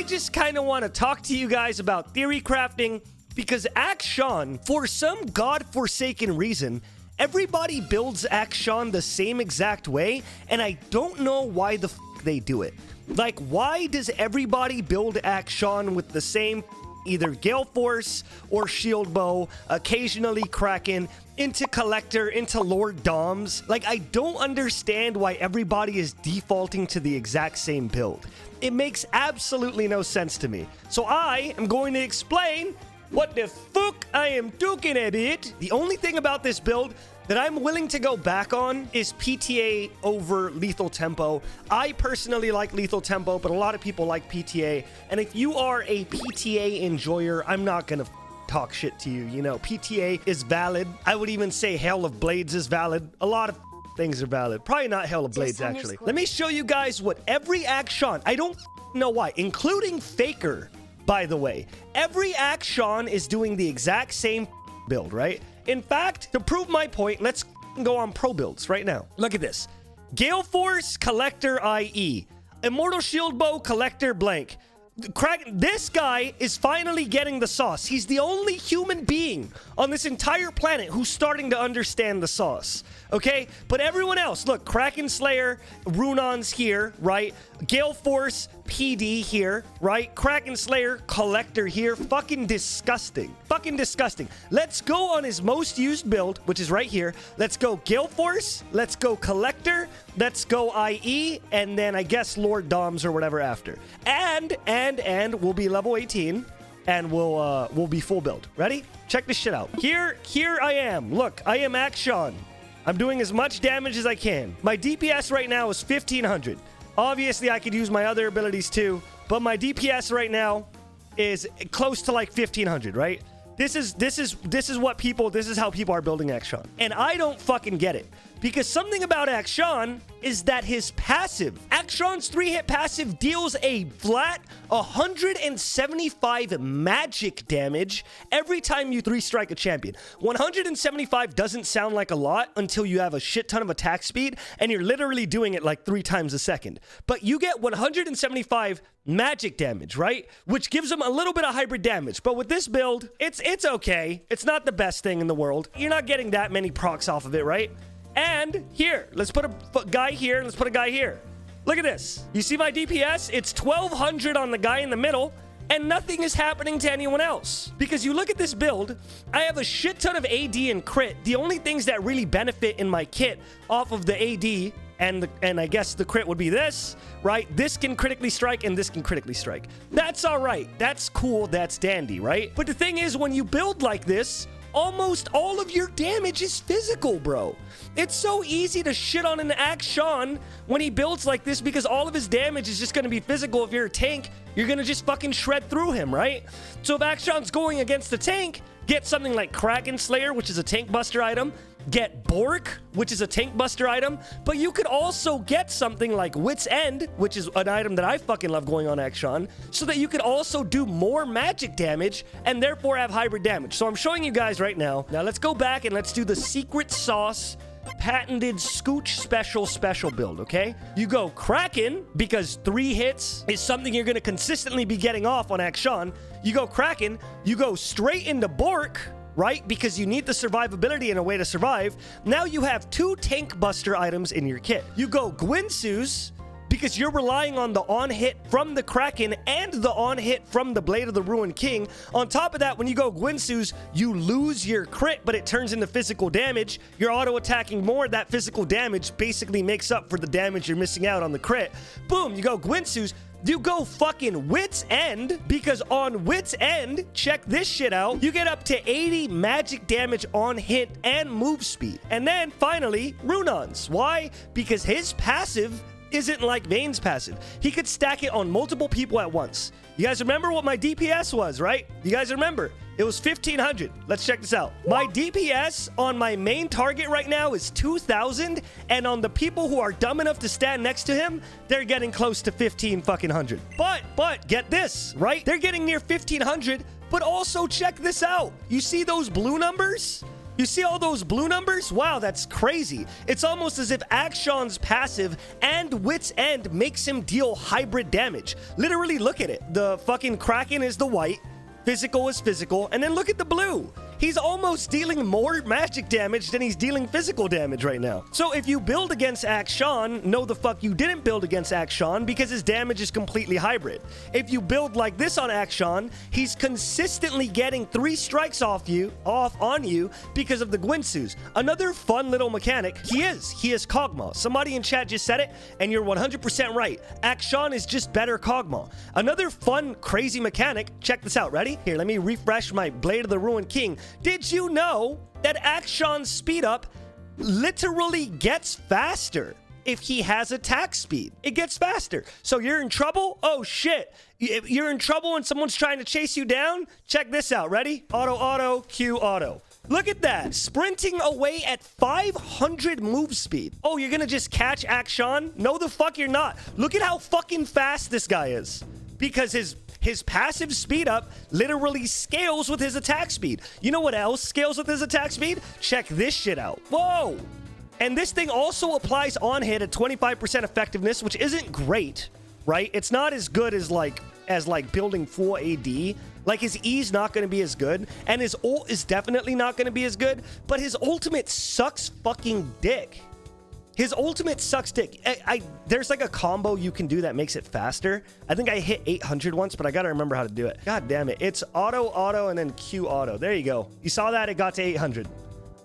I just kind of want to talk to you guys about theory crafting because Akshan, for some godforsaken reason, everybody builds Akshan the same exact way, and I don't know why the f they do it. Like, why does everybody build Akshan with the same either Gale Force or Shield Bow, occasionally Kraken, into Collector, into Lord Doms? Like, I don't understand why everybody is defaulting to the exact same build. It makes absolutely no sense to me. So I am going to explain what the fuck I am talking about. The only thing about this build that I'm willing to go back on is PTA over Lethal Tempo. I personally like Lethal Tempo, but a lot of people like PTA. And if you are a PTA enjoyer, I'm not gonna talk shit to you. You know, PTA is valid. I would even say Hail of Blades is valid. A lot of things are valid. Probably not Hail of Blades, actually. Let me show you guys what every Akshan, I don't know why, including Faker, by the way. Every Akshan is doing the exact same build, right? In fact, to prove my point, let's go on pro builds right now. Look at this. Gale Force, Collector, IE. Immortal Shield Bow, Collector, blank. This guy is finally getting the sauce. He's the only human being on this entire planet who's starting to understand the sauce. Okay? But everyone else, look, Kraken Slayer, Runon's here, right? Gale Force, PD here, right? Kraken Slayer, Collector here. Fucking disgusting. Fucking disgusting. Let's go on his most used build, which is right here. Let's go Gale Force. Let's go Collector. Let's go IE. And then I guess Lord Doms or whatever after. And we'll be level 18. And we'll be full build. Ready? Check this shit out. Here I am. Look, I am Akshan. I'm doing as much damage as I can. My DPS right now is 1500. Obviously, I could use my other abilities too, but my DPS right now is close to like 1500, right? This is how people are building Akshan. And I don't fucking get it. Because something about Akshan is that his passive, Akshan's 3-hit passive deals a flat 175 magic damage every time you 3-strike a champion. 175 doesn't sound like a lot until you have a shit ton of attack speed and you're literally doing it like 3 times a second. But you get 175 magic damage, right? Which gives them a little bit of hybrid damage. But with this build, it's okay. It's not the best thing in the world. You're not getting that many procs off of it, right? And here, let's put a guy here, and let's put a guy here. Look at this. You see my DPS? It's 1200 on the guy in the middle, and nothing is happening to anyone else. Because you look at this build, I have a shit ton of AD and crit. The only things that really benefit in my kit off of the AD and I guess the crit would be this, right? This can critically strike and this can critically strike. That's all right. That's cool. That's dandy, right? But the thing is, when you build like this, almost all of your damage is physical, bro. It's so easy to shit on an Akshan when he builds like this because all of his damage is just going to be physical. If you're a tank, you're going to just fucking shred through him, right? So if Akshan's going against the tank, get something like Kraken Slayer, which is a tank buster item. Get Bork, which is a tank buster item. But you could also get something like Wit's End, which is an item that I fucking love going on Akshan, so that you could also do more magic damage and therefore have hybrid damage. So I'm showing you guys right now. Now let's go back and let's do the secret sauce patented Scooch special build, okay? You go Kraken, because 3 hits is something you're going to consistently be getting off on Akshan. You go Kraken, you go straight into Bork, right? Because you need the survivability and a way to survive. Now you have 2 tank buster items in your kit. You go Gwinsu's, because you're relying on the on-hit from the Kraken and the on-hit from the Blade of the Ruined King. On top of that, when you go Gwinsu's, you lose your crit, but it turns into physical damage. You're auto-attacking more. That physical damage basically makes up for the damage you're missing out on the crit. Boom, you go Gwinsu's. You go fucking Wit's End, because on Wit's End, check this shit out, you get up to 80 magic damage on hit and move speed. And then finally, Runon's. Why? Because his passive isn't like Vayne's passive. He could stack it on multiple people at once. You guys remember what my DPS was, right? You guys remember? It was 1500. Let's check this out. My DPS on my main target right now is 2000, and on the people who are dumb enough to stand next to him, they're getting close to 1500. But get this, right? They're getting near 1500, but also check this out. You see those blue numbers? You see all those blue numbers? Wow, that's crazy. It's almost as if Akshan's passive and Wit's End makes him deal hybrid damage. Literally, look at it. The fucking Kraken is the white, physical is physical, and then look at the blue. He's almost dealing more magic damage than he's dealing physical damage right now. So if you build against Akshan, no the fuck you didn't build against Akshan because his damage is completely hybrid. If you build like this on Akshan, he's consistently getting 3 strikes off on you because of the Gwinsus. Another fun little mechanic, he is Kog'Maw. Somebody in chat just said it, and you're 100% right. Akshan is just better Kog'Maw. Another fun, crazy mechanic, check this out, ready? Here, let me refresh my Blade of the Ruined King. Did you know that Akshan's speed up literally gets faster if he has attack speed? It gets faster. So you're in trouble? Oh shit. You're in trouble and someone's trying to chase you down? Check this out. Ready? Auto, auto, Q, auto. Look at that. Sprinting away at 500 move speed. Oh, you're gonna just catch Akshan? No the fuck you're not. Look at how fucking fast this guy is. Because his passive speed up literally scales with his attack speed. You know what else scales with his attack speed? Check this shit out. Whoa! And this thing also applies on hit at 25% effectiveness, which isn't great, right? It's not as good as like building full AD. Like his E's not going to be as good, and his ult is definitely not going to be as good, but his ultimate sucks fucking dick. His ultimate sucks dick. There's like a combo you can do that makes it faster. I think I hit 800 once, but I gotta remember how to do it. God damn it. It's auto, auto, and then Q auto. There you go. You saw that? It got to 800.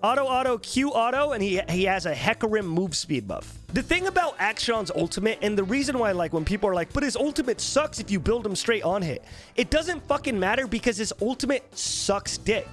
Auto, auto, Q auto, and he has a Hecarim move speed buff. The thing about Akshan's ultimate, and the reason why like when people are like, but his ultimate sucks if you build him straight on hit. It doesn't fucking matter because his ultimate sucks dick.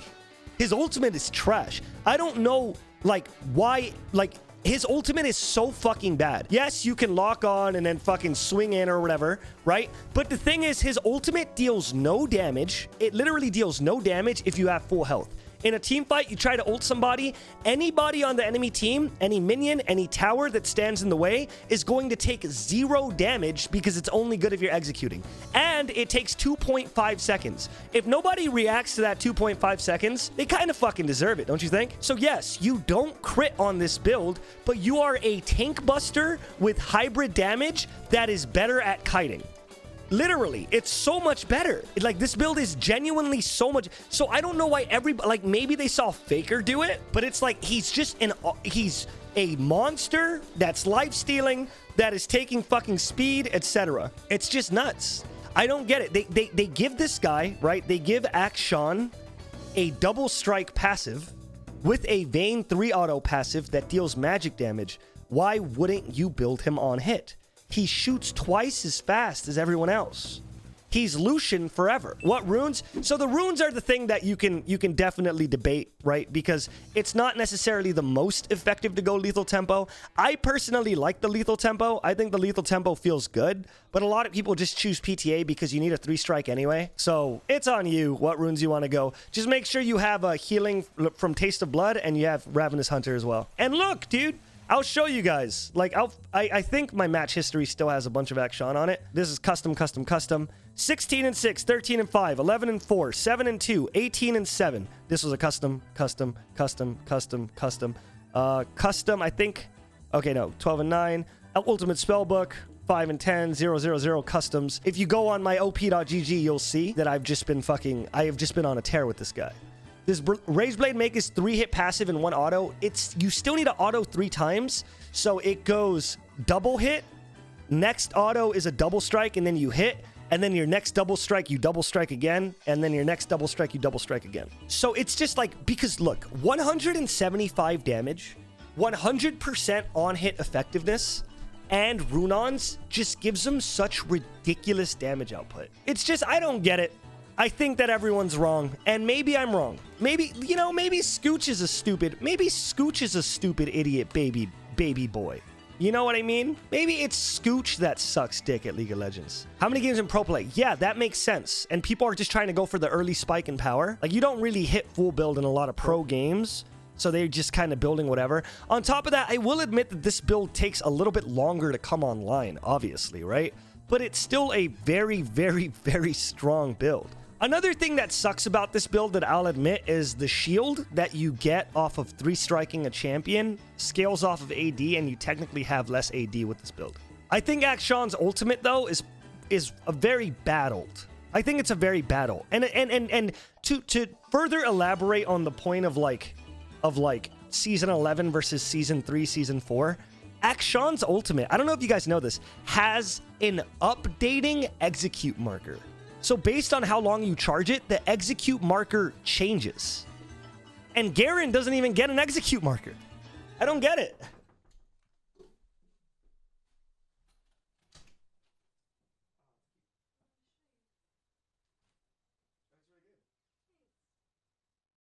His ultimate is trash. I don't know like why like his ultimate is so fucking bad. Yes, you can lock on and then fucking swing in or whatever, right? But the thing is, his ultimate deals no damage. It literally deals no damage if you have full health. In a team fight, you try to ult somebody, anybody on the enemy team, any minion, any tower that stands in the way is going to take 0 damage because it's only good if you're executing. And it takes 2.5 seconds. If nobody reacts to that 2.5 seconds, they kind of fucking deserve it, don't you think? So yes, you don't crit on this build, but you are a tank buster with hybrid damage that is better at kiting. Literally, it's so much better. Like, this build is genuinely so much. So I don't know why everybody, like, maybe they saw Faker do it, but it's like he's a monster that's life stealing, that is taking fucking speed, etc. It's just nuts. I don't get it. They give this guy, right? They give Akshan a double strike passive with a Vayne 3 auto passive that deals magic damage. Why wouldn't you build him on hit? He shoots twice as fast as everyone else. He's Lucian forever. What runes? So the runes are the thing that you can definitely debate, right? Because it's not necessarily the most effective to go lethal tempo. I personally like the lethal tempo. I think the lethal tempo feels good, but a lot of people just choose PTA because you need a 3-strike anyway. So it's on you what runes you want to go. Just make sure you have a healing from Taste of Blood and you have Ravenous Hunter as well. And look, dude, I'll show you guys. Like, I think my match history still has a bunch of Akshan on it. This is custom. 16 and 6, 13 and 5, 11 and 4, 7 and 2, 18 and 7. This was a custom, I think. Okay, no, 12 and 9. Ultimate Spellbook, 5 and 10, 000 customs. If you go on my op.gg, you'll see that I have just been on a tear with this guy. This Razor Blade make is 3-hit passive and 1 auto. You still need to auto 3 times. So it goes double hit. Next auto is a double strike and then you hit. And then your next double strike, you double strike again. And then your next double strike, you double strike again. So it's just like, because look, 175 damage, 100% on hit effectiveness, and Runons just gives them such ridiculous damage output. It's just, I don't get it. I think that everyone's wrong, and maybe I'm wrong. Maybe, you know, maybe Scooch is a stupid idiot baby boy. You know what I mean? Maybe it's Scooch that sucks dick at League of Legends. How many games in pro play? Yeah, that makes sense. And people are just trying to go for the early spike in power. Like, you don't really hit full build in a lot of pro games, so they're just kind of building whatever. On top of that, I will admit that this build takes a little bit longer to come online, obviously, right? But it's still a very, very, very strong build. Another thing that sucks about this build that I'll admit is the shield that you get off of 3-striking a champion scales off of AD, and you technically have less AD with this build. I think Akshan's ultimate, though, is a very bad ult. I think it's a very bad ult. And to further elaborate on the point of like Season 11 versus Season 3, Season 4, Akshan's ultimate, I don't know if you guys know this, has an updating execute marker. So based on how long you charge it, the execute marker changes. And Garen doesn't even get an execute marker. I don't get it.